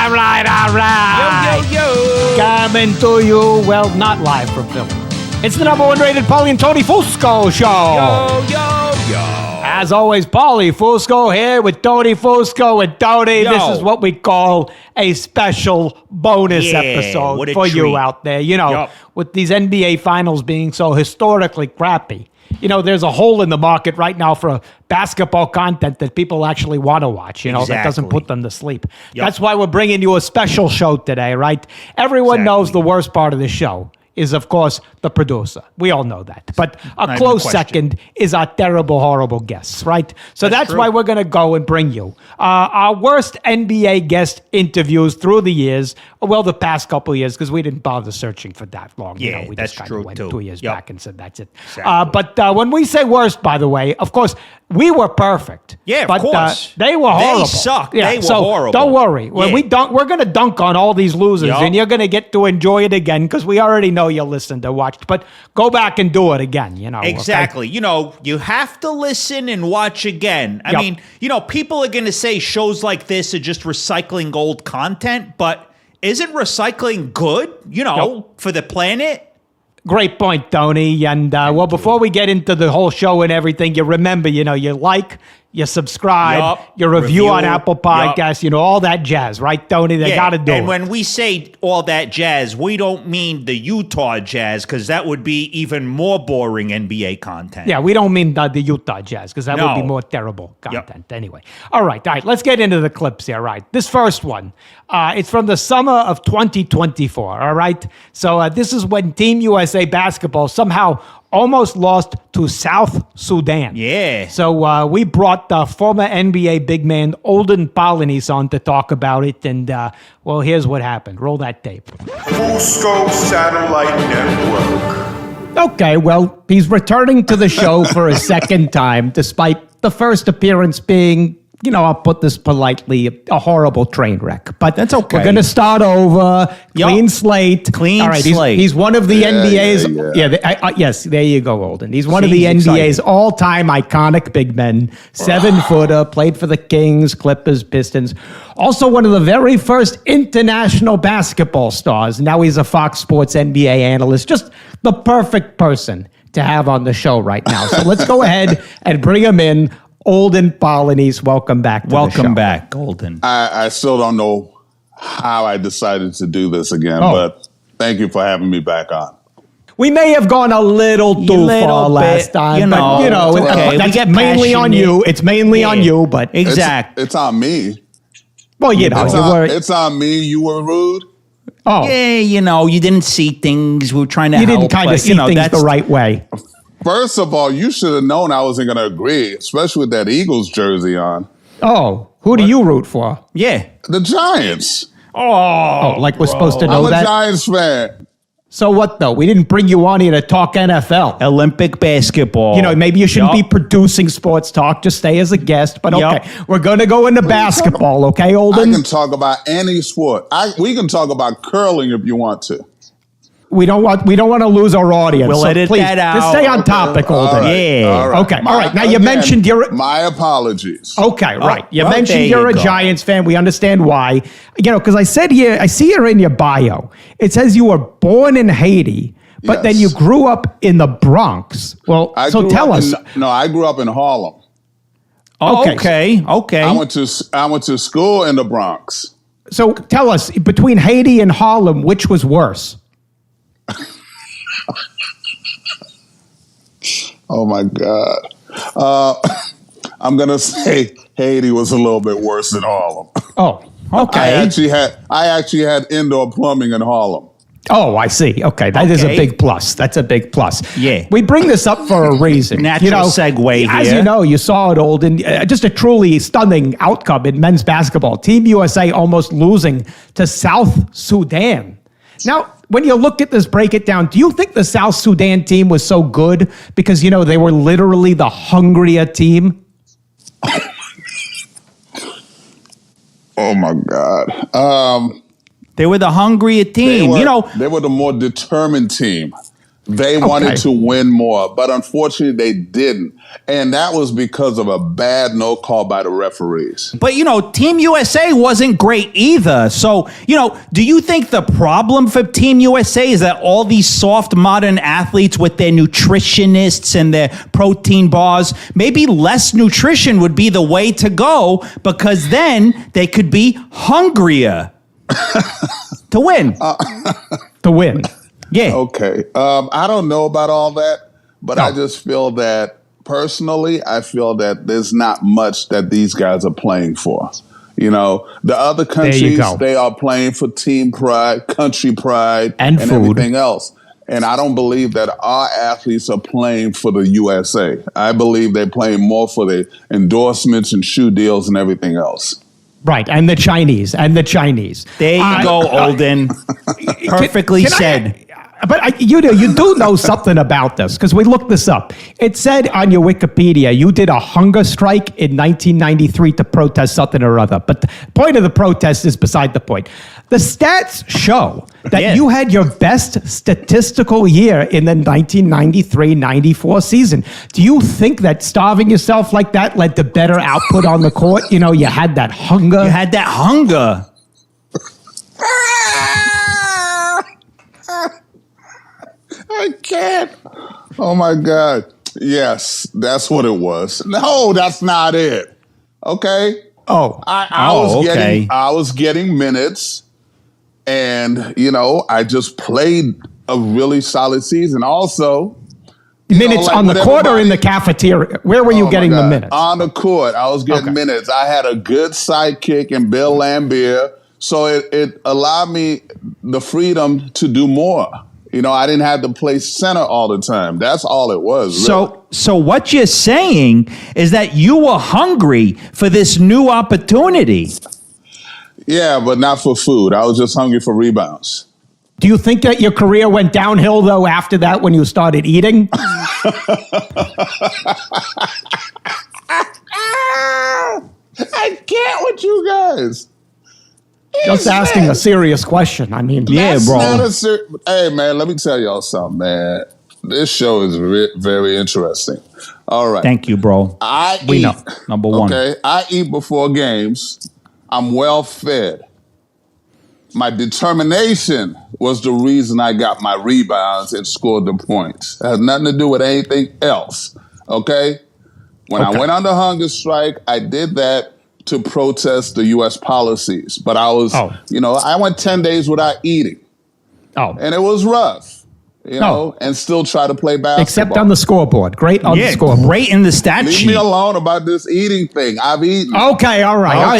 All right. Yo. Coming to you, well, not live from Philly. It's the number one rated Paulie and Tony Fusco show. Yo. As always, Paulie Fusco here with Tony Fusco and Tony. Yo. This is what we call a special bonus Yeah, episode what a for treat. you out there. You know, Yup. with these NBA finals being so historically crappy. You know, there's a hole in the market right now for basketball content that people actually want to watch, you know, that doesn't Exactly. put them to sleep. Yup. That's why we're bringing you a special show today, right? Everyone knows the worst part of the show is, of course, the producer. We all know that. But a Not even close a question. second is our terrible, horrible guests, right? So that's true. why we're going to go and bring you our worst NBA guest interviews through the years. Well, the past couple of years, because we didn't bother searching for that long. Yeah, we that's just kind true, of went too. 2 years Yup. back and said that's it. Exactly. But when we say worst, by the way, of course, we were perfect. Yeah, of but, course. they were They horrible. sucked. Yeah, They were so horrible. Don't worry. When Yeah. we dunk, we're going to dunk on all these losers, Yup. and you're going to get to enjoy it again because we already know you listened and watched. But go back and do it again. You know okay? Exactly. You know, you have to listen and watch again. I Yup. mean, you know, people are going to say shows like this are just recycling old content, but isn't recycling good, you know, Yup. for the planet? Great point, Tony. And well, before we get into the whole show and everything, you remember, you know, you like, you subscribe, Yup. you review on Review. Apple Yup. Podcasts, you know, all that jazz, right, Tony? They got to do and it. when we say all that jazz, we don't mean the Utah Jazz, because that would be even more boring NBA content. Yeah, we don't mean the Utah Jazz because that would be No. more terrible content anyway. All right, let's get into the clips here. Right, this first one, it's from the summer of 2024. All right, so this is when Team USA basketball somehow almost lost to South Sudan. Yeah. So we brought former NBA big man Olden Polynice on to talk about it, and well, here's what happened. Roll that tape. Fusco Satellite Network. Okay, well, he's returning to the show for a second time, despite the first appearance being, you know, I'll put this politely, a horrible train wreck. But That's okay. We're going to start over, clean slate. Clean All right, slate. He's one of the NBA's. yeah. Yes, there you go, Olden. He's one of the Seems NBA's exciting. all-time iconic big men. 7-footer, played for the Kings, Clippers, Pistons. Also one of the very first international basketball stars. Now he's a Fox Sports NBA analyst. Just the perfect person to have on the show right now. So let's go ahead and bring him in. Olden Polynice, welcome back to the show. Welcome back, Golden. I still don't know how I decided to do this again, but thank you for having me back on. We may have gone a little too far last time, but you know, it's okay. We that's get mainly on passionate. you. It's mainly on Yeah. you, but Exactly. It's on me. well, you know, It's on me. You were rude. Yeah, you know, you didn't see things. We were trying to you help. didn't kind but, of see you know, things that's the right way. First of all, you should have known I wasn't going to agree, especially with that Eagles jersey on. Oh, who do you root for? Yeah. The Giants. Oh, like we're supposed to know I'm a that? Giants fan. So what, though? We didn't bring you on here to talk NFL. Olympic basketball. You know, maybe you shouldn't be Yup. producing sports talk. Just stay as a guest. But Yup. okay, we're going to go into basketball, okay, I Olden? can talk about any sport. We can talk about curling if you want to. We don't want to lose our audience. We'll so edit please, that out. just stay on topic, All Olden. right, Yeah. all right. Okay, all right. Now, you mentioned you're- My apologies. Okay, right. You well, mentioned there you're you a go. Giants fan. We understand why. You know, because I said here, I see here in your bio, it says you were born in Haiti, but then you Yes. grew up in the Bronx. Well, so grew tell up us. No, I grew up in Harlem. Oh, Okay. okay. I went to school in the Bronx. So tell us, between Haiti and Harlem, which was worse? Oh my God. I'm gonna say Haiti was a little bit worse than Harlem. Oh, okay. I actually had indoor plumbing in Harlem. Oh, I see. Okay, that is a Okay. big plus. That's a big plus. Yeah. We bring this up for a reason. Natural segue As here. you know, you saw it, Olden. Just a truly stunning outcome in men's basketball. Team USA almost losing to South Sudan. Now, when you look at this, break it down, do you think the South Sudan team was so good because, you know, they were literally the hungrier team? Oh my God. They were the hungrier team. They were, you know, they were the more determined team. They wanted to win more, but unfortunately they didn't. And that was because of a bad no call by the referees. But, Team USA wasn't great either. So, do you think the problem for Team USA is that all these soft modern athletes with their nutritionists and their protein bars, maybe less nutrition would be the way to go because then they could be hungrier to win. To win. Yeah. Okay. I don't know about all that, but I just feel that personally, I feel that there's not much that these guys are playing for. The other countries, they are playing for team pride, country pride, and everything else. And I don't believe that our athletes are playing for the USA. I believe they're playing more for the endorsements and shoe deals and everything else. Right, and the Chinese. There you go, Olden. Perfectly said. But you do know something about this because we looked this up. It said on your Wikipedia you did a hunger strike in 1993 to protest something or other. But the point of the protest is beside the point. The stats show that you had your best statistical year in the 1993-94 season. Do you think that starving yourself like that led to better output on the court? You had that hunger. You had that hunger. I can't. Oh my God. Yes, that's what it was. No, that's not it. Okay. I was getting minutes, and I just played a really solid season. Also, minutes on the court or in the cafeteria? Where were you getting the minutes? On the court, I was getting minutes. I had a good sidekick in Bill Lambier, so it allowed me the freedom to do more. I didn't have to play center all the time. That's all it was. Really. So what you're saying is that you were hungry for this new opportunity. Yeah, but not for food. I was just hungry for rebounds. Do you think that your career went downhill, though, after that when you started eating? I can't with you guys. Just asking a serious question. I mean, yeah, bro. Hey, man, let me tell y'all something, man. This show is very interesting. All right. Thank you, bro. We know. Number one. Okay. I eat before games. I'm well fed. My determination was the reason I got my rebounds and scored the points. It has nothing to do with anything else. Okay? When I went on the hunger strike, I did that to protest the U.S. policies. But I was, I went 10 days without eating. And it was rough. And still try to play basketball. Except on the scoreboard. Great on the scoreboard. Great in the stat sheet. Leave me alone about this eating thing. I've eaten. Okay, all right.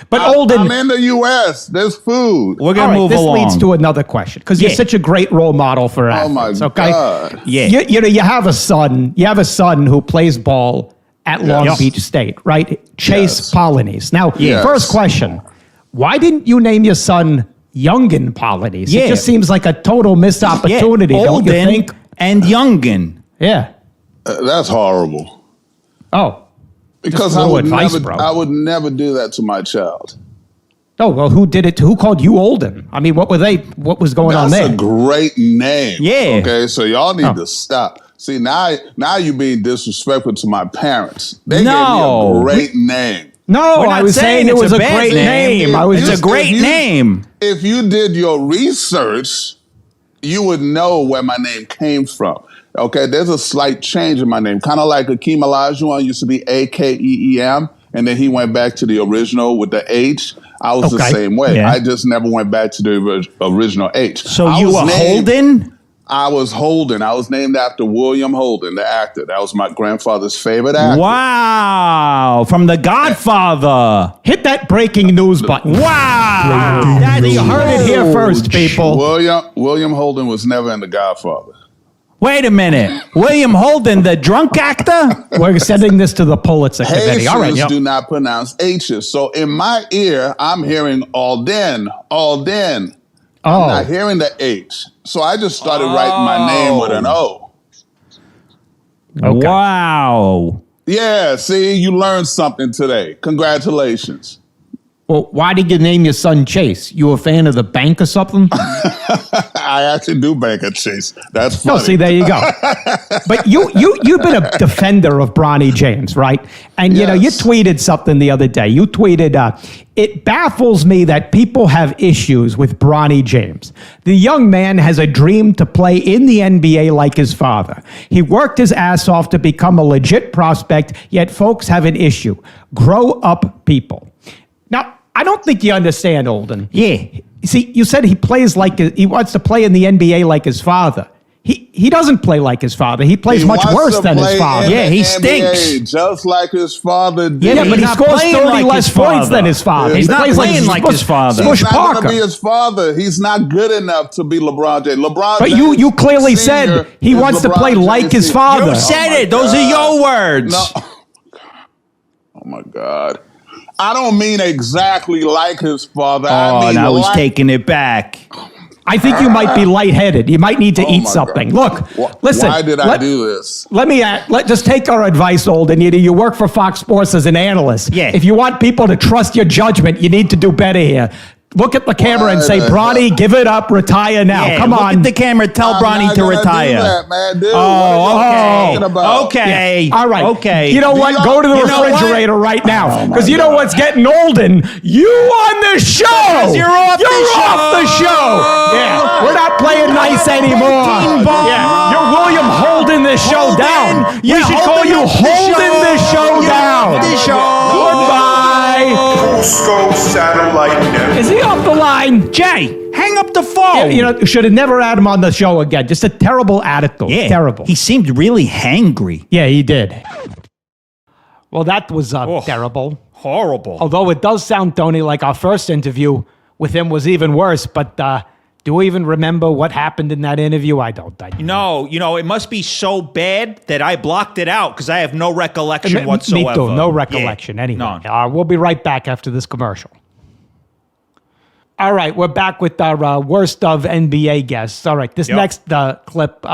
But Olden, I'm in the U.S. There's food. We're going to move along. This leads to another question because you're such a great role model for athletes. Oh, my God. Yeah. You have a son. You have a son who plays ball at Long Beach State, right? Chase Polynice. Now, first question. Why didn't you name your son Youngin Polynice? It just seems like a total missed opportunity, don't you think? And Youngin. Yeah. That's horrible. Oh. Because I would never do that to my child. Oh, well, who did it? Who called you Olden? I mean, what was going on there? That's a great name. Yeah. Okay, so y'all need to stop. See, now you're being disrespectful to my parents. They gave me a great name. No, I was saying it was a great name. It's a great name. If you did your research, you would know where my name came from. Okay, there's a slight change in my name. Kind of like Akeem Olajuwon used to be Akeem, and then he went back to the original with the H. I was the same way. Yeah. I just never went back to the original H. So you were Holden? I was Holden. I was named after William Holden, the actor. That was my grandfather's favorite actor. Wow. From The Godfather. Hit that breaking news button. Wow. You heard it here first, people. William Holden was never in The Godfather. Wait a minute. William Holden, the drunk actor? We're sending this to the Pulitzer Committee. All right. Do not pronounce H's. So in my ear, I'm hearing Alden. I'm not hearing the H. So I just started writing my name with an O. Okay. Wow. Yeah, see, you learned something today. Congratulations. Well, why did you name your son Chase? You a fan of the bank or something? I actually do bank at Chase. That's funny. No, see, there you go. But you've been a defender of Bronny James, right? And, you know, you tweeted something the other day. You tweeted, it baffles me that people have issues with Bronny James. The young man has a dream to play in the NBA like his father. He worked his ass off to become a legit prospect, yet folks have an issue. Grow up, people. Now, I don't think you understand, Olden. Yeah. See, you said he wants to play in the NBA like his father. He doesn't play like his father. He plays much worse than his father. Yeah, he stinks. Just like his father did. Yeah, but he not scores playing 30 like less his points father. than his father. He's He not plays playing like his father. Smush He's not going to Parker. be his father. He's not good enough to be LeBron James. But you clearly said he wants to play like his father. You said it. Those are your words. No. Oh, my God. I don't mean exactly like his father. I mean now he's like, taking it back. I think you might be lightheaded. You might need to eat my something. God. Look, listen. Why did I do this? Let just take our advice, Olden. You work for Fox Sports as an analyst. Yeah. If you want people to trust your judgment, you need to do better here. Look at the camera and say, Bronny, give it up, retire now. Yeah, Come look on. at the camera. Tell I'm Bronny not to gonna retire. Do that, man. Dude, Oh, what are you okay. talking about? Okay. Yeah. All right. Okay. You know what? Go to the You know what? refrigerator right now. Because you know God. what's getting Olden? You on the show. Because you're off the show. Yeah. We're not playing nice anymore. Protein bar. Yeah. You're William holding this show Holden. down. We Yeah, should call you holding this show down. The show. Goodbye. Fusco Satellite Network. Is he off the line? Jay, hang up the phone. You know, should have never had him on the show again. Just a terrible attitude. Yeah, Terrible. He seemed really hangry. Yeah, he did. Well, that was terrible. Horrible. Although it does sound, Tony, like our first interview with him was even worse. But do we even remember what happened in that interview? I don't. No, it must be so bad that I blocked it out because I have no recollection whatsoever. Me too. No recollection. Yeah, Anyway, none. we'll be right back after this commercial. All right, we're back with our worst of NBA guests. All right, this next clip,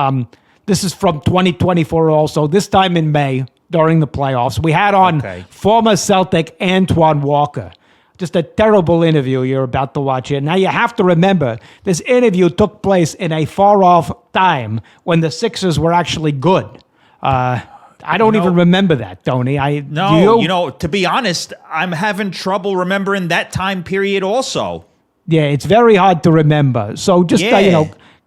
this is from 2024 also, this time in May during the playoffs. We had on former Celtic Antoine Walker. Just a terrible interview you're about to watch here. Now, you have to remember, this interview took place in a far-off time when the Sixers were actually good. I don't even remember that, Tony. To be honest, I'm having trouble remembering that time period also. Yeah, it's very hard to remember. So just,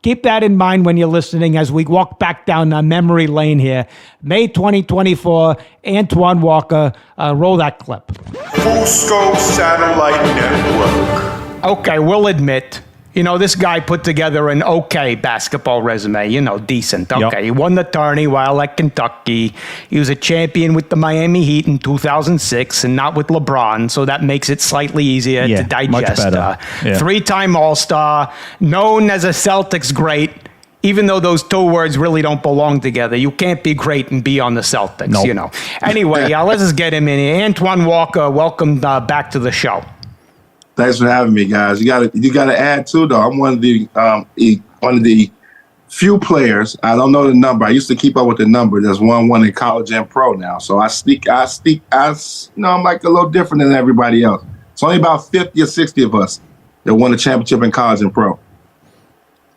keep that in mind when you're listening as we walk back down memory lane here. May 2024, Antoine Walker, roll that clip. Fusco Satellite Network. Okay, we'll admit, this guy put together an okay basketball resume, decent. Okay, Yep. He won the tourney while at Kentucky. He was a champion with the Miami Heat in 2006 and not with LeBron, so that makes it slightly easier to digest. much better. Three-time All-Star, known as a Celtics great, even though those two words really don't belong together. You can't be great and be on the Celtics, Nope. Anyway, let's just get him in here. Antoine Walker, welcome back to the show. Thanks for having me, guys. You gotta add too, though. I'm one of the few players. I don't know the number. I used to keep up with the number. There's one in college and pro now. So I'm like a little different than everybody else. It's only about 50 or 60 of us that won a championship in college and pro.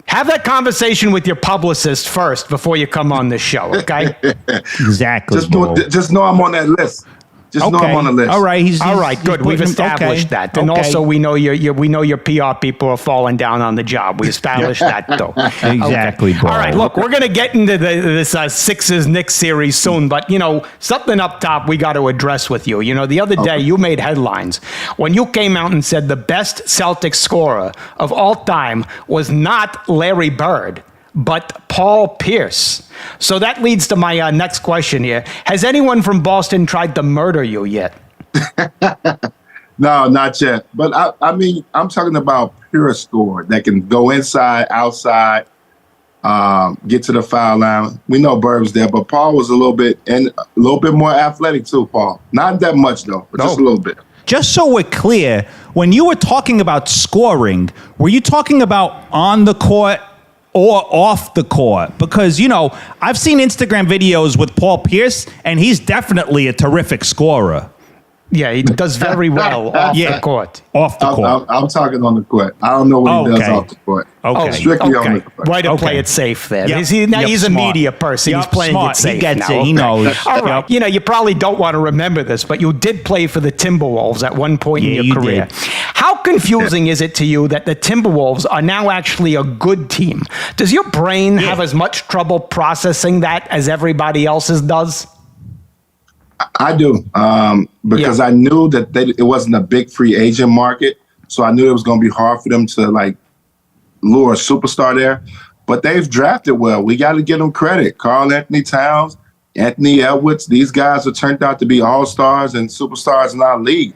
Have that conversation with your publicist first before you come on this show, okay? Exactly. Just know I'm on that list. Just know I'm on the list. All right. All right, good. We've established that. And also we know your PR people are falling down on the job. We established that though. Exactly, bro. All right, look, we're going to get into this Sixers Knicks series soon, but something up top we got to address with you. The other day you made headlines when you came out and said the best Celtics scorer of all time was not Larry Bird, but Paul Pierce. So that leads to my next question here. Has anyone from Boston tried to murder you yet? No, not yet. But I mean, I'm talking about pure score that can go inside, outside, get to the foul line. We know Bird's there, but Paul was a little bit more athletic too, Paul. Not that much though, but just a little bit. Just so we're clear, when you were talking about scoring, were you talking about on the court or off the court? Because, I've seen Instagram videos with Paul Pierce, and he's definitely a terrific scorer. Yeah, he does very well off the court. Off the court. I'm talking on the court. I don't know what he does off the court. Okay. Strictly on the court. Way to play it safe there. Yep. He's a Smart. media person. Yep. He's playing Smart. it safe He gets now. it. He knows. All right. Yep. You know, you probably don't want to remember this, but you did play for the Timberwolves at one point in your you career. did. How confusing is it to you that the Timberwolves are now actually a good team? Does your brain have as much trouble processing that as everybody else's does? I do, because I knew that it wasn't a big free agent market, so I knew it was going to be hard for them to like lure a superstar there. But they've drafted well. We got to give them credit. Karl Anthony Towns, Anthony Edwards, these guys have turned out to be all-stars and superstars in our league.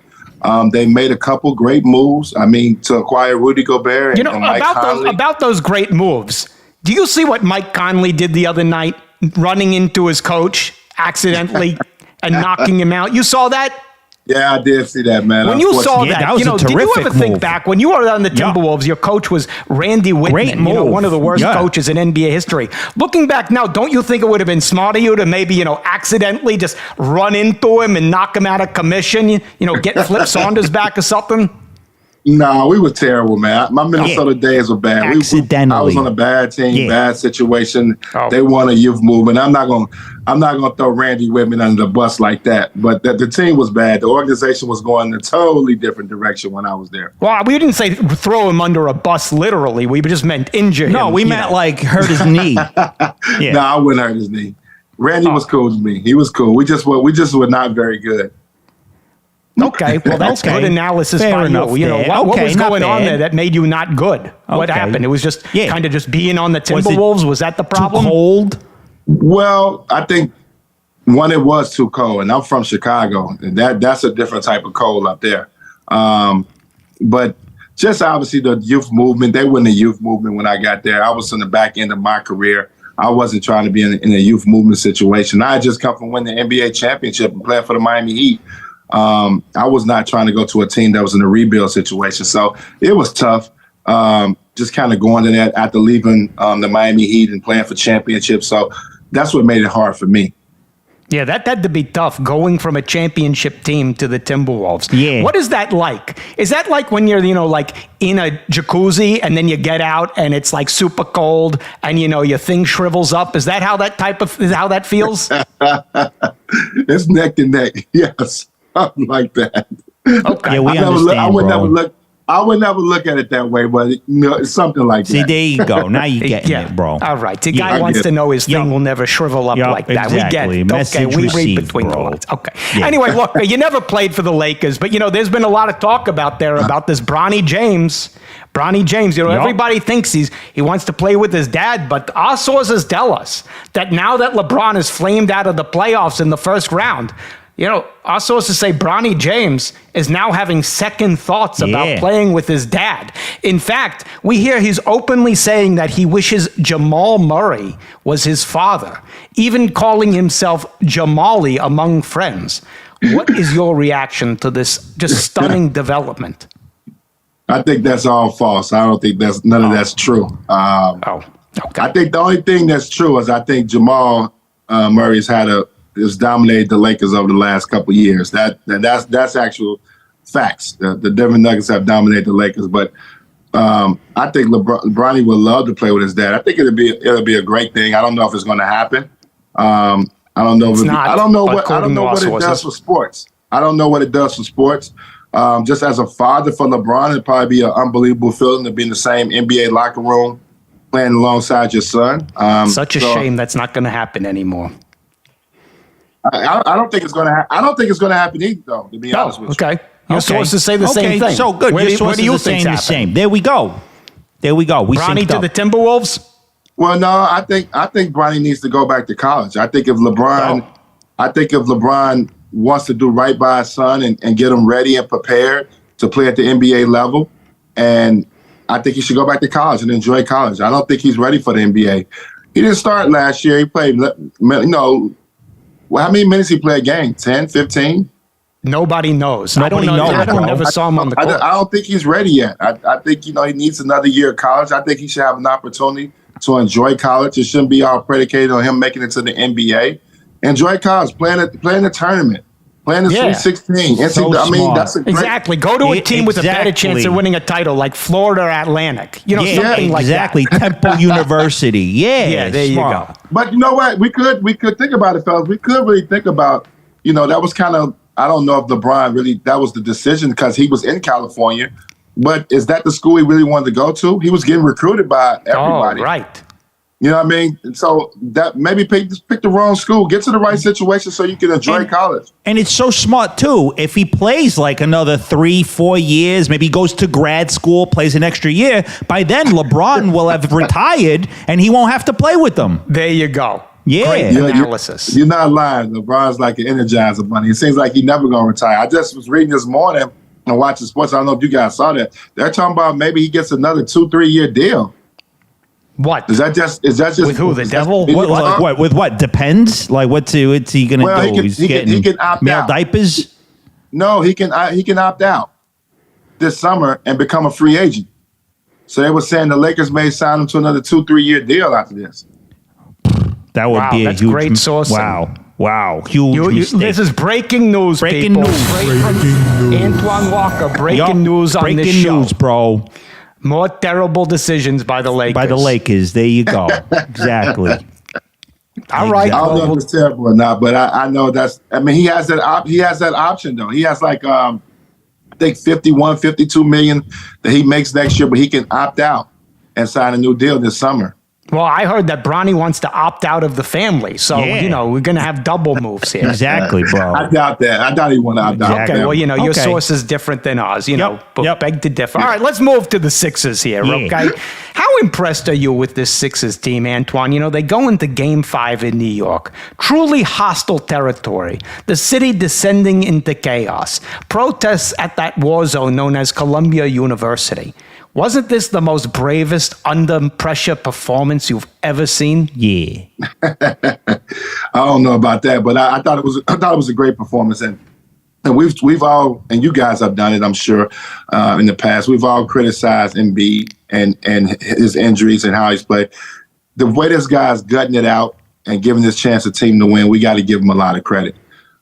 They made a couple great moves. I mean, to acquire Rudy Gobert and Mike Conley. About those great moves, do you see what Mike Conley did the other night, running into his coach accidentally and knocking him out? You saw that? Yeah, I did see that, man. When you saw Yeah, that, that was a did you ever terrific think move. back when you were on the Timberwolves, your coach was Randy Whitman, Great move. one of the worst Yeah. coaches in NBA history. Looking back now, don't you think it would have been smart of you to maybe, accidentally just run into him and knock him out of commission, get Flip Saunders back or something? No, we were terrible, man. My Minnesota days were bad. Accidentally. I was on a bad team, bad situation. Oh. They won a youth movement. I'm not gonna throw Randy Whitman under the bus like that. But the team was bad. The organization was going in a totally different direction when I was there. Well, we didn't say throw him under a bus literally. We just meant injure him. No, we meant like hurt his knee. Yeah. No, I wouldn't hurt his knee. Randy was cool to me. He was cool. We just were not very good. Okay, well, that's Okay. good analysis Fair by enough you. there. What Okay, was not going on bad. there that made you not good? What Okay. happened? It was just Yeah. kind of just being on the Was it Timberwolves? Was that the problem? Too cold? Well, I think one, it was too cold, and I'm from Chicago, and that's a different type of cold up there. But just obviously the youth movement, they were in the youth movement when I got there. I was in the back end of my career. I wasn't trying to be in a youth movement situation. I had just come from winning the NBA championship and playing for the Miami Heat. I was not trying to go to a team that was in a rebuild situation. So it was tough. Just kind of going to that after leaving the Miami Heat and playing for championships. So that's what made it hard for me. Yeah, that had to be tough, going from a championship team to the Timberwolves. Yeah. What is that like? Is that like when you're, like in a jacuzzi and then you get out and it's like super cold and, your thing shrivels up? Is that how that feels? It's neck to neck. Yes, something like that. Okay. Yeah, we I understand, would bro. never look at it that way, but it's something like See, that. there you go. Now you're getting Yeah. it, bro. All right. The Yeah, guy I wants get to it. know his thing Yup. will never shrivel up Yup, like that. exactly. We get it. Message Okay, we read received, between the bro. lines. Okay. Yeah. Anyway, look, you never played for the Lakers, but there's been a lot of talk about this Bronny James. Bronny James, Yup. everybody thinks he wants to play with his dad, but our sources tell us that now that LeBron is flamed out of the playoffs in the first round, our sources say Bronny James is now having second thoughts about playing with his dad. In fact, we hear he's openly saying that he wishes Jamal Murray was his father, even calling himself Jamali among friends. What is your reaction to this just stunning development? I think that's all false. I don't think none of that's true. Okay. I think the only thing that's true is I think Jamal Murray's has dominated the Lakers over the last couple of years. That's actual facts. The Denver Nuggets have dominated the Lakers, but I think Bronny would love to play with his dad. I think it'll be a great thing. I don't know if it's going to happen. I don't know. I don't know what it does for sports. I don't know what it does for sports. Just as a father for LeBron, it'd probably be an unbelievable feeling to be in the same NBA locker room playing alongside your son. Such a shame that's not going to happen anymore. I don't think it's going to. I don't think it's going to happen either, though. To be honest with you. Okay. Your sources say the same thing. So good. Where Your do sources you are think saying the same. There we go. We Bronny synced to up. the Timberwolves? Well, no, I think Bronny needs to go back to college. I think if LeBron wants to do right by his son and get him ready and prepared to play at the NBA level, and I think he should go back to college and enjoy college. I don't think he's ready for the NBA. He didn't start last year. He played, how many minutes he played a game? 10, 15? Nobody knows. Nobody knows, I bro. never saw him on the court. I don't think he's ready yet. I think, he needs another year of college. I think he should have an opportunity to enjoy college. It shouldn't be all predicated on him making it to the NBA. Enjoy college, playing a tournament. Playing the Yeah. Sweet 16. So I mean, smart. that's a great. Exactly. Go to a team with a better chance Exactly. of winning a title, like Florida Atlantic. You know, Yeah, something like exactly. that. Temple University. Yeah, Yeah, there you smart. go. But you know what? We could think about it, fellas. We could really think about, that was kind of, I don't know if LeBron really, that was the decision because he was in California. But is that the school he really wanted to go to? He was getting recruited by everybody. Oh, right. You know what I mean? And so that maybe pick the wrong school. Get to the right situation so you can enjoy college. And it's so smart, too. If he plays like another 3-4 years, maybe he goes to grad school, plays an extra year, by then LeBron will have retired and he won't have to play with them. There you go. Yeah. Great You're- analysis. You're not lying. LeBron's like an Energizer bunny. It seems like he's never going to retire. I just was reading this morning and watching sports. I don't know if you guys saw that. They're talking about maybe he gets another 2-3 year deal. What? Is that just With who, the devil? What, with what? Depends? Like, what's he going to Well, do? he can- He's he can- getting he can opt male out. diapers? No, he can opt out this summer and become a free agent. So they were saying the Lakers may sign him to another 2-3 year deal after this. That would Wow, be a that's huge great sourcing. Wow. Huge mistake. This is breaking news, Breaking people. news. Straight from Antoine Walker, breaking Yup, news on breaking this show. news, bro. More terrible decisions by the Lakers. By the Lakers. There you go. Exactly. All right. I don't know well, if it's terrible or not, but I know he has that option though. He has like I think 51, 52 million that he makes next year, but he can opt out and sign a new deal this summer. well, I heard that Bronny wants to opt out of the family. So, Yeah. we're going to have double moves here. Exactly, bro. I doubt that. I doubt he want to opt out. Exactly. Okay, well, your Okay. source is different than ours, Yep, but yep. beg to differ. All right, let's move to the Sixers here, Yeah. okay? How impressed are you with this Sixers team, Antoine? They go into Game 5 in New York. Truly hostile territory. The city descending into chaos. Protests at that war zone known as Columbia University. Wasn't this the most bravest under pressure performance you've ever seen? Yeah. I don't know about that, but I thought it was a great performance, and we've all, and you guys have done it, I'm sure, in the past. We've all criticized Embiid and his injuries and how he's played. The way this guy's gutting it out and giving this chance a team to win, we got to give him a lot of credit.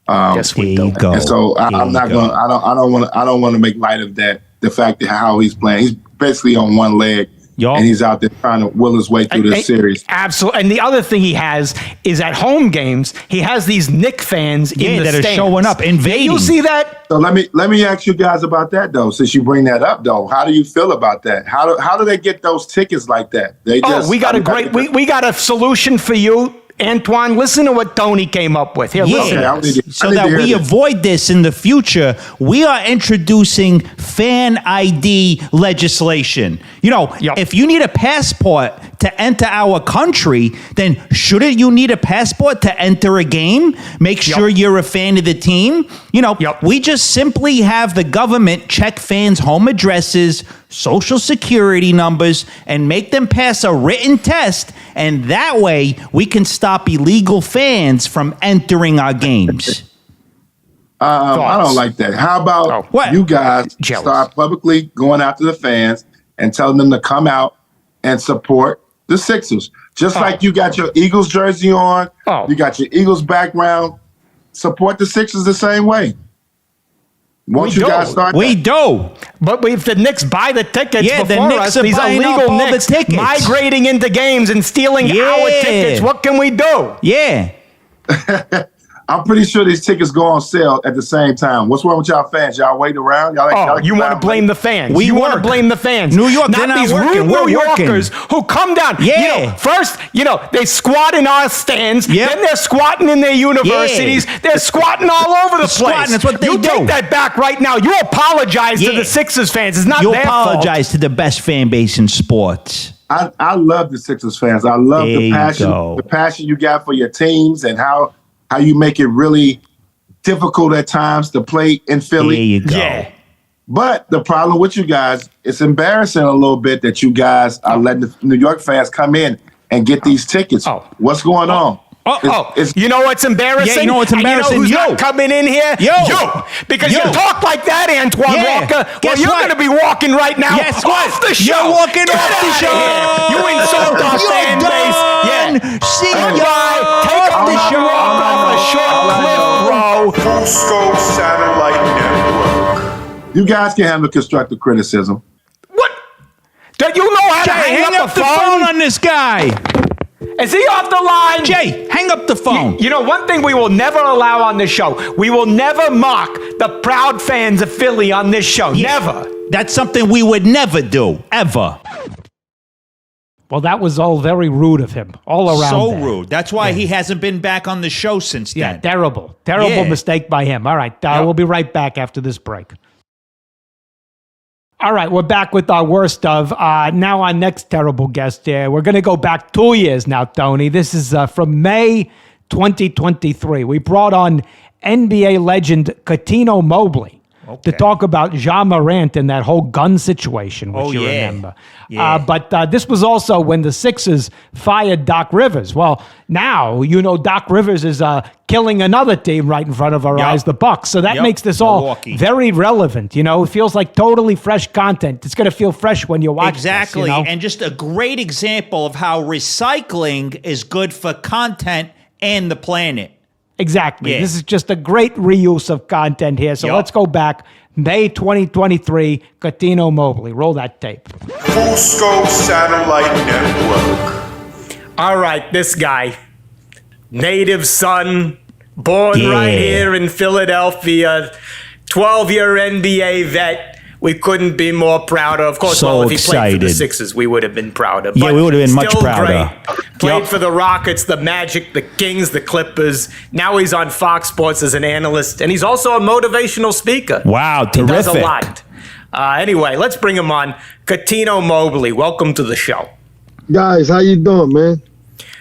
Yes, we There do. you go. And so There I'm you not go. going. I don't want to make light of that. The fact that how he's playing, he's basically on one leg, Yup. and he's out there trying to will his way through this series. Absolutely. And the other thing he has is at home games, he has these Knicks fans in the that are stands. showing up, invading. You see that? So let me ask you guys about that though. Since you bring that up though, how do you feel about that? How do they get those tickets like that? They just We got we got a solution for you, Antoine. Listen to what Tony came up with. Here, listen. Okay, I to need this. to- I So need to that hear we this. avoid this in the future, we are introducing fan ID legislation. Yep. If you need a passport to enter our country, then shouldn't you need a passport to enter a game? Make sure you're a fan of the team. Yep. We just simply have the government check fans' home addresses, social security numbers, and make them pass a written test. And that way we can stop illegal fans from entering our games. I don't like that. How about What? you guys Jealous. start publicly going after the fans and telling them to come out and support the Sixers? Just like you got your Eagles jersey on, you got your Eagles background. Support the Sixers the same way. Won't We you guys do. start We that? do. But if the Knicks buy the tickets Yeah, the before Knicks us, are these buying up illegal all the Knicks tickets. migrating into games and stealing our Yeah. tickets, what can we do? Yeah. I'm pretty sure these tickets go on sale at the same time. What's wrong with y'all fans? Y'all wait around? Y'all You want to blame the fans. We You want to work. blame the fans. New York, not they're not these working. rude We're New working. Yorkers who come down. Yeah. First, they squat in our stands. Yep. Then they're squatting in their universities. Yeah. They're squatting all over the place. Squatting, that's what they you do. take that back right now. You apologize to Yeah. the Sixers fans. It's not You their fault. apologize to the best fan base in sports. I love the Sixers fans. I love There the you passion, go. the passion you got for your teams and how you make it really difficult at times to play in Philly. There you go. Yeah. But the problem with you guys, it's embarrassing a little bit that you guys are letting the New York fans come in and get these tickets. Oh. What's going on? It's- You know what's embarrassing? Yeah, you know what's And embarrassing? You know who's You. not coming in here? You. Because You. you talk like that, Antoine Yeah. Walker. Guess you're what? going to be walking right now Guess off what? the show. You're walking Get off the outta show. here. You insult our You're fan done. base. Yeah. See All ya right. Take off the a show. walk off a short cliff, bro. show. Fusco Satellite Network. You guys can handle constructive criticism. What? Don't you know how to Hang up the phone on this guy. Is he off the line? Jay, hang up the phone. You know, one thing we will never allow on this show, we will never mock the proud fans of Philly on this show. Yeah. Never. That's something we would never do, ever. Well, that was all very rude of him, all around. So there. rude. That's why he hasn't been back on the show since Yeah, then. terrible Yeah. mistake by him. All right, we'll be right back after this break. All right, we're back with our worst of. Now our next terrible guest here. We're going to go back 2 years now, Tony. This is from May 2023. We brought on NBA legend Cuttino Mobley to talk about Ja Morant and that whole gun situation, which you remember. Yeah. But this was also when the Sixers fired Doc Rivers. Well, now, you know, Doc Rivers is killing another team right in front of our eyes, the Bucks. So that makes this all Milwaukee. very relevant. You know, it feels like totally fresh content. It's going to feel fresh when you watch Exactly. this, you know? And just a great example of how recycling is good for content and the planet. Exactly. Yeah. This is just a great reuse of content here. So let's go back. May 2023, Cuttino Mobley. Roll that tape. Fusco Satellite Network. All right, this guy, native son, born right here in Philadelphia, 12-year NBA vet. We couldn't be more prouder. Of course, So well, if he played for the excited. Sixers, we would have been prouder. Yeah, But we would have been much still prouder. Great. Played for the Rockets, the Magic, the Kings, the Clippers. Now he's on Fox Sports as an analyst, and he's also a motivational speaker. Wow, He does a terrific. lot. Anyway, let's bring him on. Cuttino Mobley, welcome to the show. Guys, how you doing, man?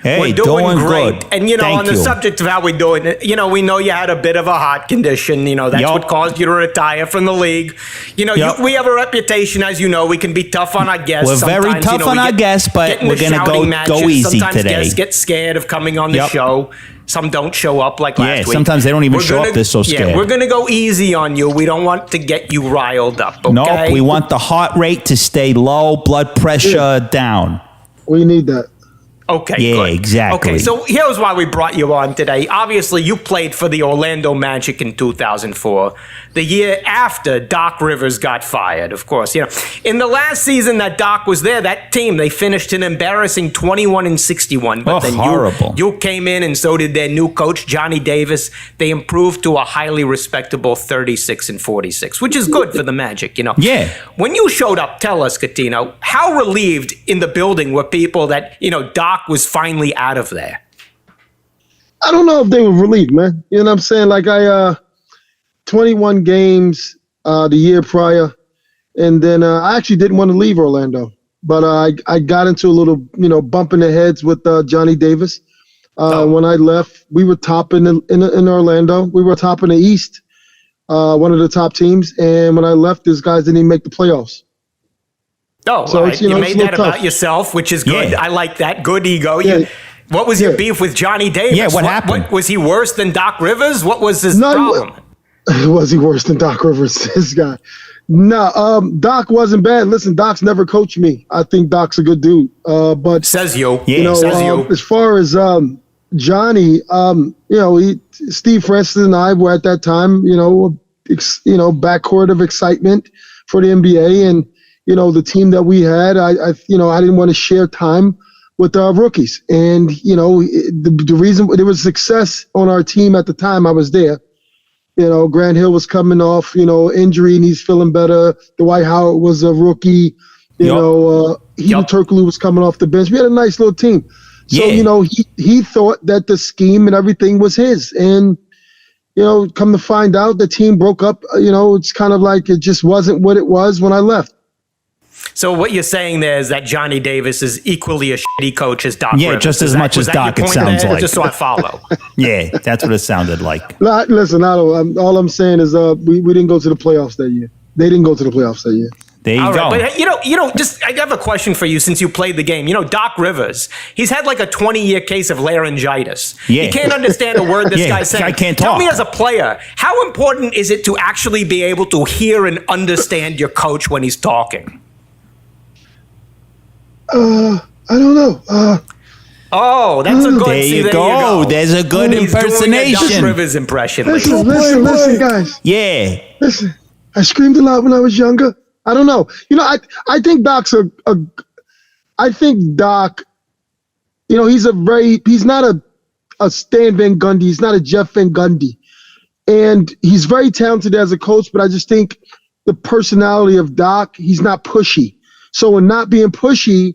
Hey, We're doing great. good. And, you know, Thank on the subject of how we're doing it, you know, we know you had a bit of a heart condition. You know, that's Yup. what caused you to retire from the league. You know, Yup. we have a reputation, as you know. We can be tough on our guests. We're very Sometimes, tough you know, on we our get- guests, but get in we're the gonna shouting go matches. easy Sometimes today. guests get scared of coming on the Yup. show. Some don't show up like last week. sometimes they don't even We're show up. gonna- They're so scared. Yeah, we're going to go easy on you. We don't want to get you riled up, okay? Nope, we want the heart rate to stay low, blood pressure down. We need that. Okay, Yeah, good. exactly. Okay, so here's why we brought you on today. Obviously, you played for the Orlando Magic in 2004, the year after Doc Rivers got fired, of course. You know, in the last season that Doc was there, that team, they finished an embarrassing 21-61. But then horrible. you came in, and so did their new coach, Johnny Davis. They improved to a highly respectable 36-46, which is good for the Magic, you know. Yeah. When you showed up, tell us, Cuttino, how relieved in the building were people that, you know, Doc was finally out of there? I don't know if they were relieved, man. You know what I'm saying? Like 21 games the year prior, and then I actually didn't want to leave Orlando, but I got into a little, you know, bump in the heads with Johnny Davis. When I left, we were top in Orlando. We were top in the East, one of the top teams. And when I left, these guys didn't even make the playoffs. Oh, So all it's, right. you know, You it's made a that little about tough. yourself, which is good. Yeah. I like that. Good ego. Yeah. What was your Yeah. beef with Johnny Davis? Yeah, what happened? Was he worse than Doc Rivers? What was his No, problem? Was he worse than Doc Rivers? This guy. No, Doc wasn't bad. Listen, Doc's never coached me. I think Doc's a good dude. But Says you. Yeah. you know, Says you. as far as Johnny, you know, Steve Francis and I were at that time, you know, backcourt of excitement for the NBA, and you know, the team that we had, I didn't want to share time with our rookies, and you know, the reason there was success on our team at the time I was there. You know, Grant Hill was coming off, you know, injury and he's feeling better. Dwight Howard was a rookie. You know, Hedo Turkoglu was coming off the bench. We had a nice little team. So, Yeah. you know, he thought that the scheme and everything was his. And, you know, come to find out, the team broke up. You know, it's kind of like it just wasn't what it was when I left. So what you're saying there is that Johnny Davis is equally a shitty coach as Doc Yeah, Rivers. just Is as that- much was as that your Doc, it point sounds there? like. Just so I follow. Yeah, that's what it sounded like. Listen, all I'm saying is we didn't go to the playoffs that year. They didn't go to the playoffs that year. There you All go. right, but just I have a question for you since you played the game. You know, Doc Rivers, he's had like a 20-year case of laryngitis. Yeah. He can't understand a word this Yeah, guy's saying. guy can't Tell talk. me as a player, how important is it to actually be able to hear and understand your coach when he's talking? I don't know. Oh, that's a good. There see, you there go. There's a good He's doing a Doc impersonation. Rivers impression. Listen, guys. Yeah. Listen, I screamed a lot when I was younger. I don't know. I think Doc's I think Doc, he's not a Stan Van Gundy. He's not a Jeff Van Gundy. And he's very talented as a coach, but I just think the personality of Doc, he's not pushy. So in not being pushy,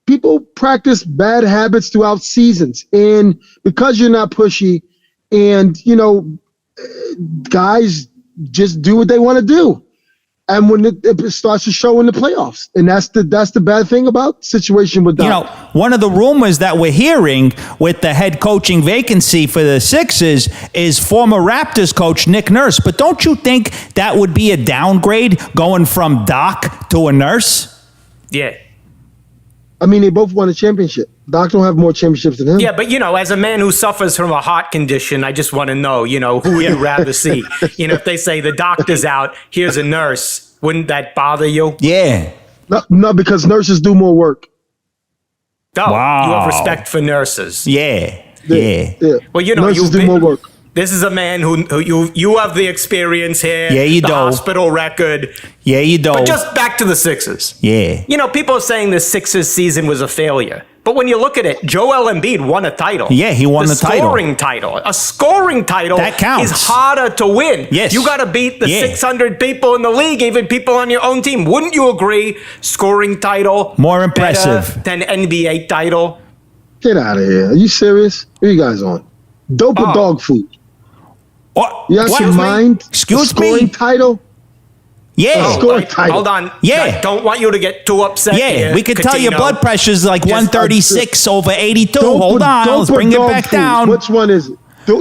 people practice bad habits throughout seasons. And because you're not pushy and, guys just do what they want to do. And when it starts to show in the playoffs. And that's the bad thing about the situation with Doc. One of the rumors that we're hearing with the head coaching vacancy for the Sixers is former Raptors coach Nick Nurse. But don't you think that would be a downgrade going from Doc to a Nurse? Yeah. I mean, they both won a championship. Doc don't have more championships than him. Yeah, but, as a man who suffers from a heart condition, I just want to know, who would you rather see? If they say the doctor's out, here's a nurse, wouldn't that bother you? Yeah. No, because nurses do more work. Oh, Wow. You have respect for nurses. Yeah. Well, you've nurses do more work. This is a man who you have the experience here. Yeah, you the do. Hospital record. Yeah, you do. But just back to the Sixers. Yeah. People are saying the Sixers season was a failure. But when you look at it, Joel Embiid won a title. Yeah, he won the title. Scoring title. A scoring title That counts. is harder to win. Yes. You got to beat the 600 people in the league, even people on your own team. Wouldn't you agree? Scoring title. More impressive. Better than NBA title. Get out of here. Are you serious? What are you guys on? Dope or dog food? Oh, You out your mind? Excuse scoring me? title? Yeah. Scoring title. Hold on. Yeah. I don't want you to get too upset. Yeah, here, we could tell your Cuttino. blood pressure's like Just- 136 over 82. Dope Hold or- on, dope let's or bring it dog back food? down. Which one is it?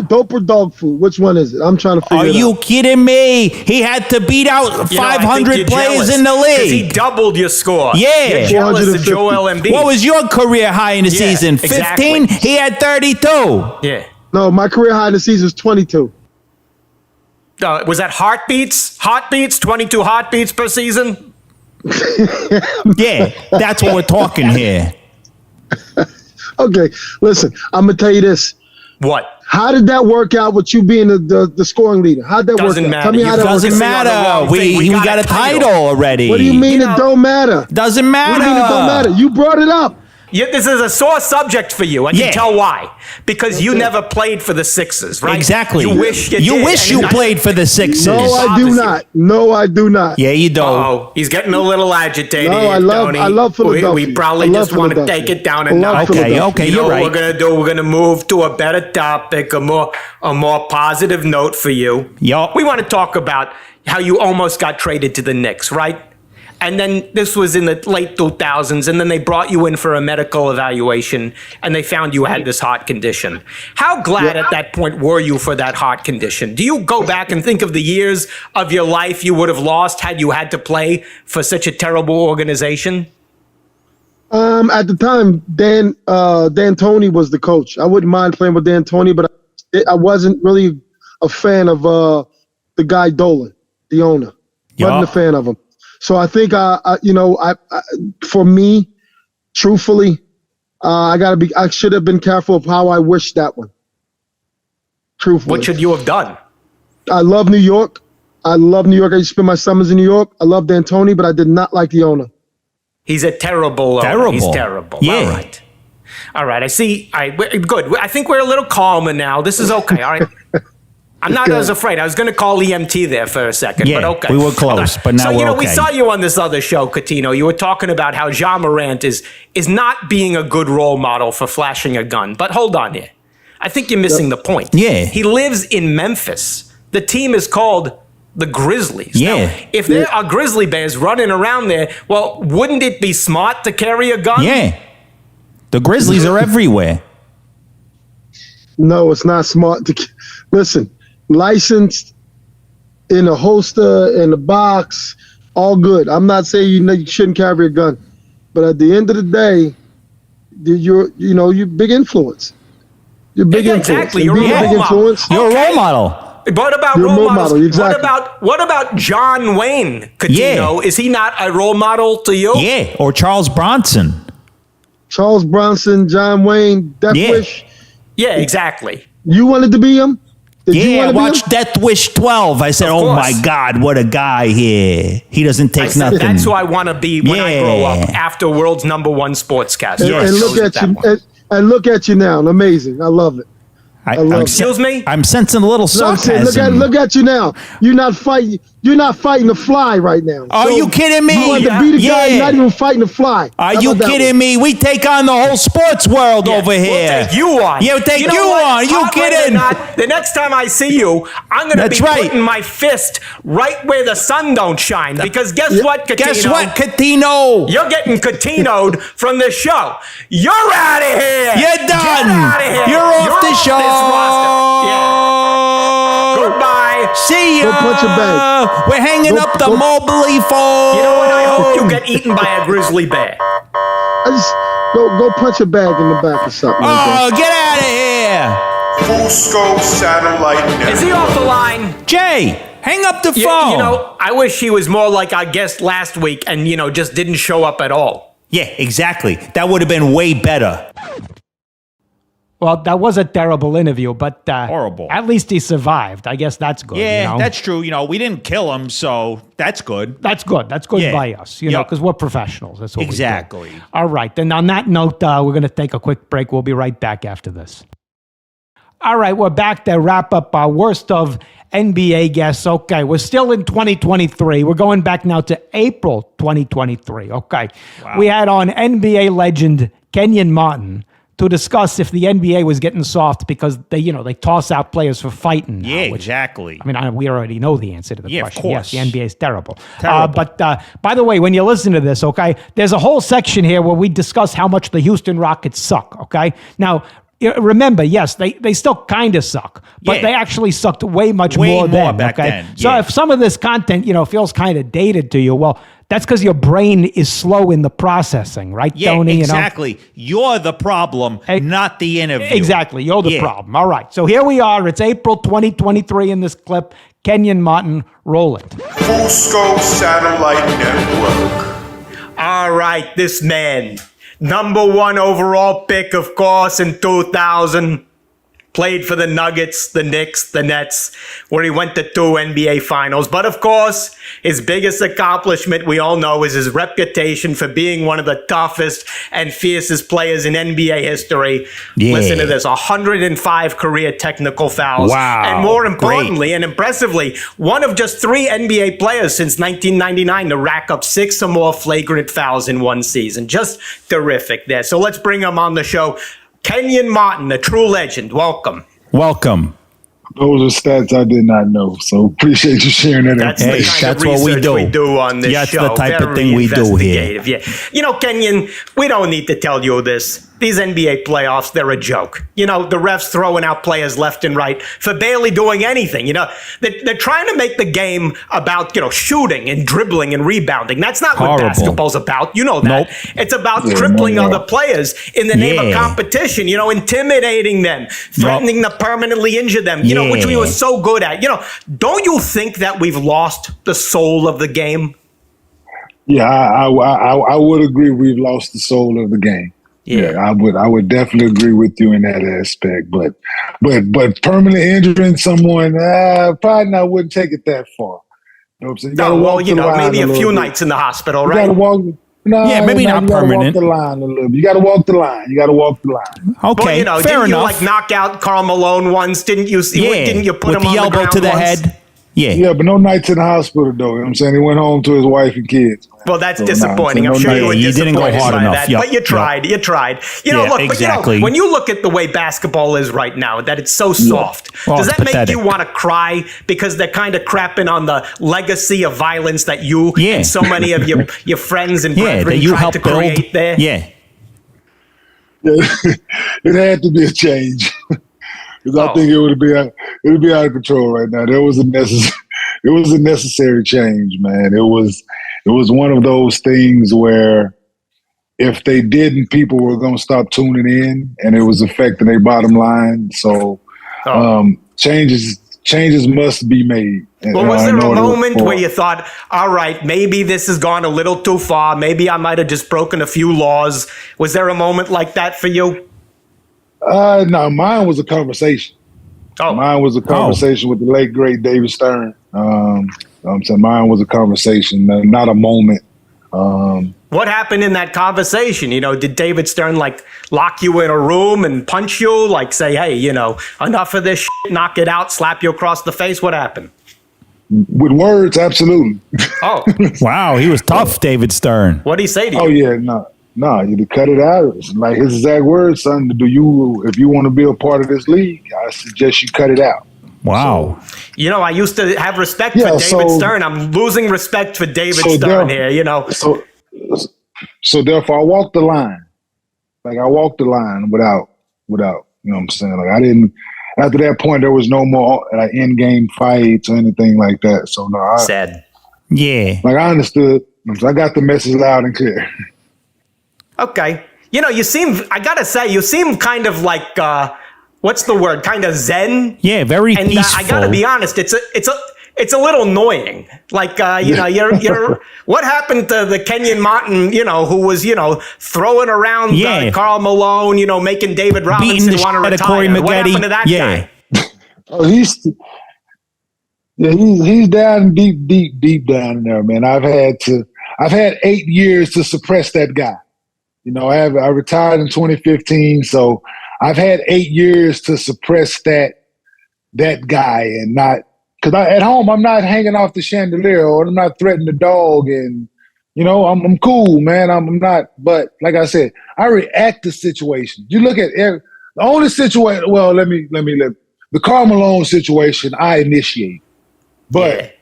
Dope or dog food? Which one is it? I'm trying to figure Are it you out. kidding me? He had to beat out I think 500 you're players jealous, in the 'cause He league. doubled your score. Yeah. You're jealous of 450. Joel Embiid. What was your career high in the Yeah, season? 15? exactly. He had 32. Yeah. No, my career high in the season is 22. Was that heartbeats? Heartbeats? 22 heartbeats per season? Yeah, that's what we're talking here. Okay, listen, I'm going to tell you this. What? How did that work out with you being the scoring leader? How'd that Doesn't work out? matter. Tell me You how that guys worked Doesn't Focusing on the matter. wrong We thing. We got got a a title. title already. What do you mean You know- it don't matter? Doesn't matter. What do you mean it don't matter? You brought it up. Yeah, this is a sore subject for you. I can Yeah. tell why. Because you never played for the Sixers, right? Exactly. You wish you did. wish And you I- played for the Sixers. No, I do Bothers you. not. No, I do not. Yeah, you do. Oh, he's getting a little agitated. No, here, I love- Tony. I love Philadelphia. We probably I love just want to Philadelphia. take it down a I love notch. Philadelphia. Okay, You know you're what right. we're gonna do? We're gonna move to a better topic, a more positive note for you. Yup. We want to talk about how you almost got traded to the Knicks, right? And then this was in the late 2000s, and then they brought you in for a medical evaluation, and they found you had this heart condition. How glad at that point were you for that heart condition? Do you go back and think of the years of your life you would have lost had you had to play for such a terrible organization? At the time, Dan Tony was the coach. I wouldn't mind playing with Dan Tony, but I wasn't really a fan of the guy Dolan, the owner. Wasn't a fan of him. So I think for me, truthfully, I should have been careful of how I wished that one. Truthfully. What should you have done? I love New York. I used to spend my summers in New York. I love Dan Tony, but I did not like the owner. He's a terrible owner. Terrible. He's terrible. Yeah. All right. I see. Good. I think we're a little calmer now. This is okay. All right. I'm not as afraid. I was going to call EMT there for a second, Yeah, but okay. we were close, but now so, we're we okay. saw you on this other show, Cuttino. You were talking about how Ja Morant is not being a good role model for flashing a gun. But hold on here. I think you're missing the point. Yeah. He lives in Memphis. The team is called the Grizzlies. Yeah. Now, if there are grizzly bears running around there, well, wouldn't it be smart to carry a gun? Yeah. The Grizzlies are everywhere. No, it's not smart to listen. Licensed in a holster, in a box, all good. I'm not saying you shouldn't carry a gun, but at the end of the day, you're big influence. You're big influence. Exactly. And You're a being role big model. influence. You're a role model. What about You're a role role models? model, exactly. What about John Wayne Cuttino? Yeah. Is he not a role model to you? Yeah. Or Charles Bronson. Charles Bronson, John Wayne, Death Wish. Yeah, exactly. You wanted to be him? Did you I want to be watched him? Death Wish 12. I said, oh my God, what a guy here. He doesn't take nothing. That's who I want to be when I grow up, after world's #1 sportscaster. And look at you now. Amazing. I love it. Excuse me? I'm sensing a little sarcasm. Look at you now. You're not fighting a fly right now. Are you kidding me? You want to beat a guy not even fighting a fly. Are you kidding me? We take on the whole sports world over here. We'll take you on. Yeah, we'll take you on. Are you kidding? The next time I see you, I'm going to be putting my fist right where the sun don't shine. Because guess what, Cuttino? Guess what, Cuttino? You're getting Cuttino'd from the show. You're out of here. You're done. Get out of here. You're off the show. Yeah. Goodbye. See ya. Go punch a bag. We're hanging up the Mobley phone. You know what? I hope you get eaten by a grizzly bear. Go punch a bag in the back or something. Oh, get out of here. Fusco Satellite Network. Is he off the line? Jay, hang up the phone. You know, I wish he was more like our guest last week and, just didn't show up at all. Yeah, exactly. That would have been way better. Well, that was a terrible interview, but horrible. At least he survived. I guess that's good. Yeah, that's true. We didn't kill him, so that's good. That's good. That's good by us, because we're professionals. That's what we do. All right. Then on that note, we're going to take a quick break. We'll be right back after this. All right, we're back to wrap up our worst of NBA guests. Okay, we're still in 2023. We're going back now to April 2023. Okay. Wow. We had on NBA legend Kenyon Martin to discuss if the NBA was getting soft because they toss out players for fighting. Yeah, exactly. I mean, we already know the answer to the question. Of course. Yes, the NBA is terrible. But by the way, when you listen to this, okay, there's a whole section here where we discuss how much the Houston Rockets suck, okay? Now, remember, yes, they still kind of suck, but they actually sucked way more then. Back then. So if some of this content, feels kind of dated to you, well, that's because your brain is slow in the processing, right, Tony? Exactly. You're the problem, not the interview. Exactly. You're the problem. All right. So here we are. It's April 2023 in this clip. Kenyon Martin, roll it. Fusco Satellite Network. All right, this man, #1 overall pick, of course, in 2000. Played for the Nuggets, the Knicks, the Nets, where he went to 2 NBA finals. But of course, his biggest accomplishment, we all know, is his reputation for being one of the toughest and fiercest players in NBA history. Yeah. Listen to this, 105 career technical fouls. Wow. And more importantly and impressively, one of just 3 NBA players since 1999 to rack up 6 or more flagrant fouls in one season. Just terrific there. So let's bring him on the show. Kenyon Martin, a true legend. Welcome. Welcome. Those are stats I did not know, so appreciate you sharing that information. That's what we do on this show. That's the type of thing we do here. Yeah. Kenyon, we don't need to tell you this. These NBA playoffs, they're a joke. The refs throwing out players left and right for barely doing anything. They're trying to make the game about, shooting and dribbling and rebounding. That's not what basketball's about. You know that. Nope. It's about crippling other players in the name of competition, intimidating them, threatening to permanently injure them, which we were so good at. Don't you think that we've lost the soul of the game? Yeah, I would agree we've lost the soul of the game. Yeah, I would definitely agree with you in that aspect. But permanently injuring someone, probably I wouldn't take it that far. You know what I'm saying? Maybe a few nights in the hospital, right? You gotta walk. Maybe not permanent. You gotta walk the line a little bit. You gotta walk the line. Okay, fair didn't enough. You knock out Karl Malone once? Didn't you? Didn't you put with him on the elbow the ground to the once? head? Yeah, but no nights in the hospital, though. You know what I'm saying? He went home to his wife and kids. Well, that's disappointing. I'm sure you were disappointed didn't go hard by enough. that. Yep. But you tried. You tried. Look, exactly. But when you look at the way basketball is right now, that it's so soft, well, does that make pathetic. you want to cry because they're kind of crapping on the legacy of violence that you and so many of your friends and brethren that you tried helped to create build there? Yeah. It had to be a change. Because I think it would be out of control right now. It was a necessary change, man. It was one of those things where if they didn't, people were going to stop tuning in, and it was affecting their bottom line. So change changes must be made. Well, was there a moment where you thought, all right, maybe this has gone a little too far. Maybe I might have just broken a few laws. Was there a moment like that for you? No, mine was a conversation. Oh. Mine was a conversation with the late, great David Stern. I'm saying mine was a conversation, not a moment. What happened in that conversation? Did David Stern lock you in a room and punch you? Say, hey, enough of this shit, knock it out, slap you across the face? What happened? With words, absolutely. Oh. Wow, he was tough, David Stern. What did he say to you? Oh, yeah, no, you to cut it out. It's like his exact words, son. If you want to be a part of this league, I suggest you cut it out. Wow. So, I used to have respect for David Stern. I'm losing respect for David Stern here, So therefore, I walked the line. I walked the line without, you know what I'm saying? I didn't, after that point, there was no more in-game fights or anything like that. So, no. Sad. Yeah. I understood. I got the message loud and clear. Okay. I got to say, you seem kind of what's the word? Kind of zen. Yeah, very peaceful. I got to be honest, it's a little annoying. You're what happened to the Kenyon Martin, who was, throwing around Karl Malone, making David Robinson want to retire. What happened to that guy? Oh, he's down deep down there, man. I've had 8 years to suppress that guy. I retired in 2015, so I've had 8 years to suppress that guy and not, because at home I'm not hanging off the chandelier or I'm not threatening the dog, and I'm cool, man. I'm not, but like I said, I react to situations. You look at the only situation. Well, let me the Karl Malone situation I initiated, but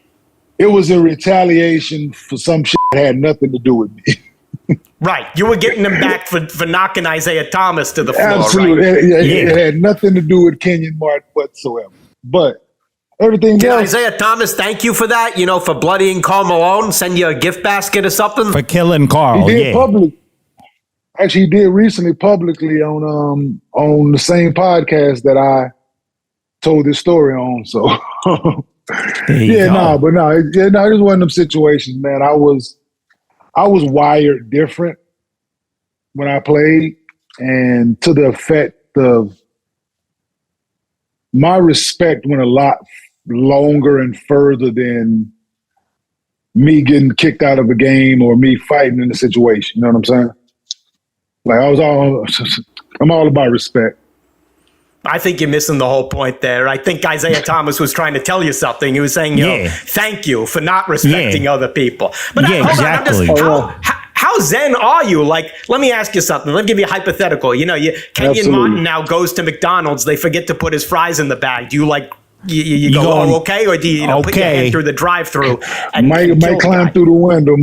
it was a retaliation for some shit that had nothing to do with me. Right. You were getting them back for knocking Isaiah Thomas to the floor. Absolutely. Right? It had nothing to do with Kenyon Martin whatsoever. But everything Did else. Isaiah Thomas thank you for that? For bloodying Karl Malone? Send you a gift basket or something? For killing Karl, he did publicly. Actually, he did recently publicly on the same podcast that I told this story on. So, it was one of them situations, man. I was wired different when I played, and to the effect of my respect went a lot longer and further than me getting kicked out of a game or me fighting in a situation. You know what I'm saying? I'm all about respect. I think you're missing the whole point there. I think Isaiah Thomas was trying to tell you something. He was saying, thank you for not respecting other people. But exactly. How zen are you? Let me ask you something. Let me give you a hypothetical. Kenyon Martin now goes to McDonald's. They forget to put his fries in the bag. Do you you go, okay? Or do you put your hand through the drive-thru? Might climb through the window.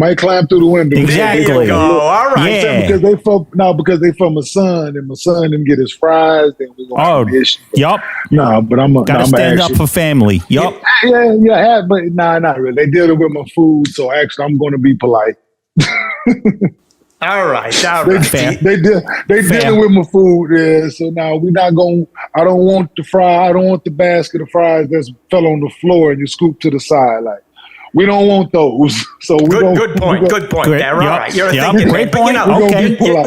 Exactly. There you go. All right. Yeah. Because they from my son, and my son didn't get his fries, then we're going to have an issue. Yup. No, but I'm gotta stand up for family. Yup. Yeah, but not really. They dealing with my food, so actually I'm going to be polite. All right. They dealing with my food, so now we're not going. I don't want the fry. I don't want the basket of fries that fell on the floor and you scoop to the side. We don't want those. So good point there. All right, you're thinking great point.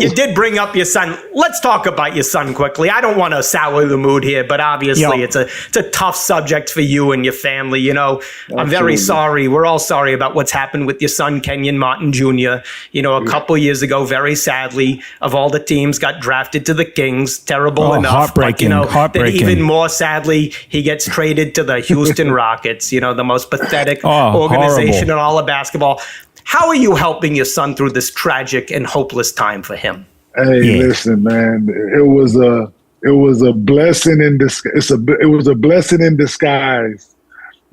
You did bring up your son. Let's talk about your son quickly. I don't want to sour the mood here, but obviously it's a tough subject for you and your family. I'm very sorry. We're all sorry about what's happened with your son, Kenyon Martin Jr. A couple years ago, very sadly, of all the teams, got drafted to the Kings. Terrible enough. Heartbreaking. Then even more sadly, he gets traded to the Houston Rockets. The most pathetic organization in all of basketball. How are you helping your son through this tragic and hopeless time for him? Hey, listen, man. It was a blessing in disguise. It was a blessing in disguise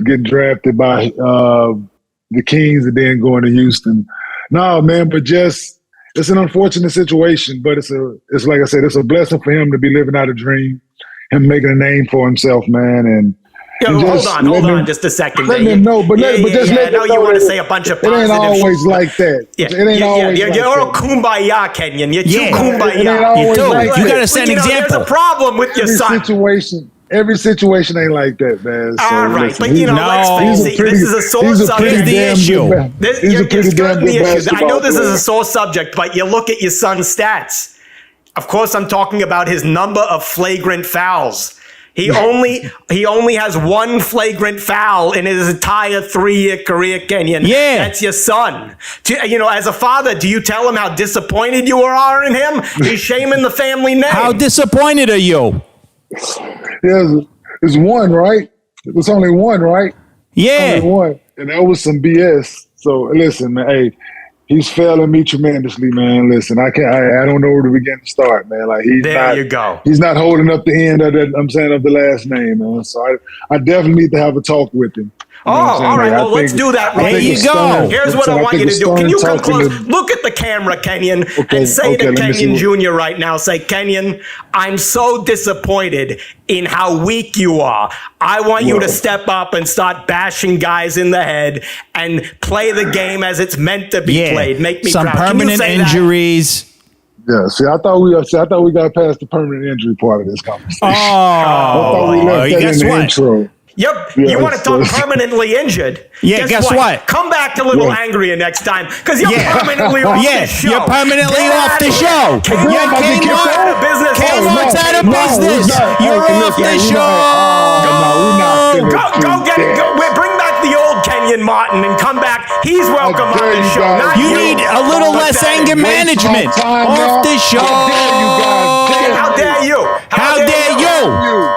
getting drafted by the Kings and then going to Houston. No, man, but just it's an unfortunate situation. But it's like I said, it's a blessing for him to be living out a dream, him making a name for himself, man, and. Hold on just a second. Let me know, but I know you want to say a bunch of positive. It ain't always like that. Yeah. It ain't always like that. You're all kumbaya, Kenyon. You're too kumbaya. You got to set an example. There's a problem with your son. every situation ain't like that, man. So, All right, listen, but you know, let's face it. This is a sore subject. You're skirting the issue. I know this is a sore subject, but you look at your son's stats. Of course, I'm talking about his number of flagrant fouls. He only has one flagrant foul in his entire 3-year career, Kenyon. Yeah. That's your son. You know, as a father, do you tell him how disappointed you are in him? He's shaming the family name. How disappointed are you? Yeah, it's one, right? It was only one, right? Yeah. Only one. And that was some BS. So listen, man, hey, he's failing me tremendously, man. Listen, I don't know where to begin to start, man. Like you go. He's not holding up the end of the last name, man. So I definitely need to have a talk with him. Oh, all right. Well, let's do that. There you go. Here's what I want you to do. Can you come close? Look at the camera, Kenyon, and say to Kenyon Jr. right now, say, Kenyon, I'm so disappointed in how weak you are. I want you to step up and start bashing guys in the head and play the game as it's meant to be played. Make me some proud. permanent injuries. Yeah, see, I thought we got past the permanent injury part of this conversation. Oh, I thought we left that in the intro. Yep. You want to talk permanently injured? Yeah, guess what? Come back a little angrier next time because you're permanently off the show. You're permanently off the show. Kmart's out of business. You're off the show. Go get it. Bring back the old Kenyon Martin and come back. He's welcome on the show. You need a little less anger management. Off the show. How dare you? How dare you?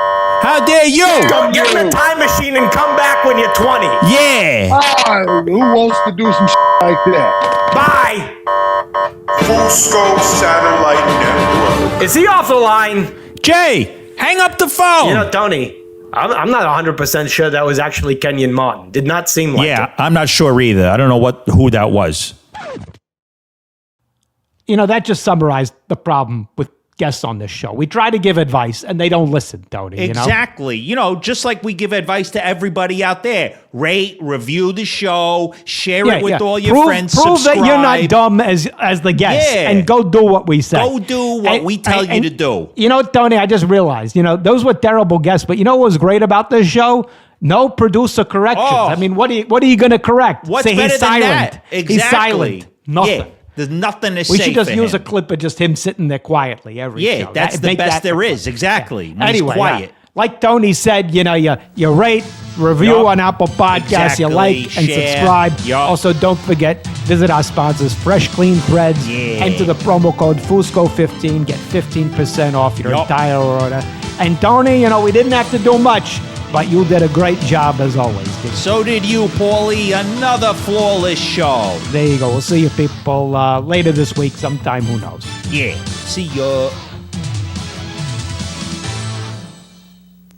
How dare you? Go get in a time machine and come back when you're 20. Yeah. Who wants to do some like that? Bye. Fusco Satellite Network. Is he off the line? Jay, hang up the phone. You know, Tony, I'm not 100% sure that was actually Kenyon Martin. Did not seem like it. Yeah, I'm not sure either. I don't know who that was. You know, that just summarized the problem with guests on this show. We try to give advice and they don't listen, Tony. Exactly. You know, just like we give advice to everybody out there. Rate, review the show, share it with all your friends. Prove subscribe. that you're not dumb as the guest and go do what we say. Go do what we tell you to do. You know, Tony, I just realized, those were terrible guests, but you know what was great about this show? No producer corrections. I mean, what are you going to correct? What's Say better he's than silent. that? Exactly. He's silent. Nothing. Yeah. There's nothing to say. We should just for use him. a clip of just him sitting there quietly every show. Yeah, that's the best there is. Exactly. Yeah. Anyway, he's quiet. Like Tony said, you rate, review on Apple Podcasts, you like and share. subscribe. Yup. Also, don't forget, visit our sponsors, Fresh Clean Threads. Yeah. Enter the promo code Fusco15, get 15% off your entire order. And Tony, we didn't have to do much, but you did a great job as always. So did you, Paulie. Another flawless show. There you go. We'll see you people later this week sometime. Who knows? Yeah. See ya.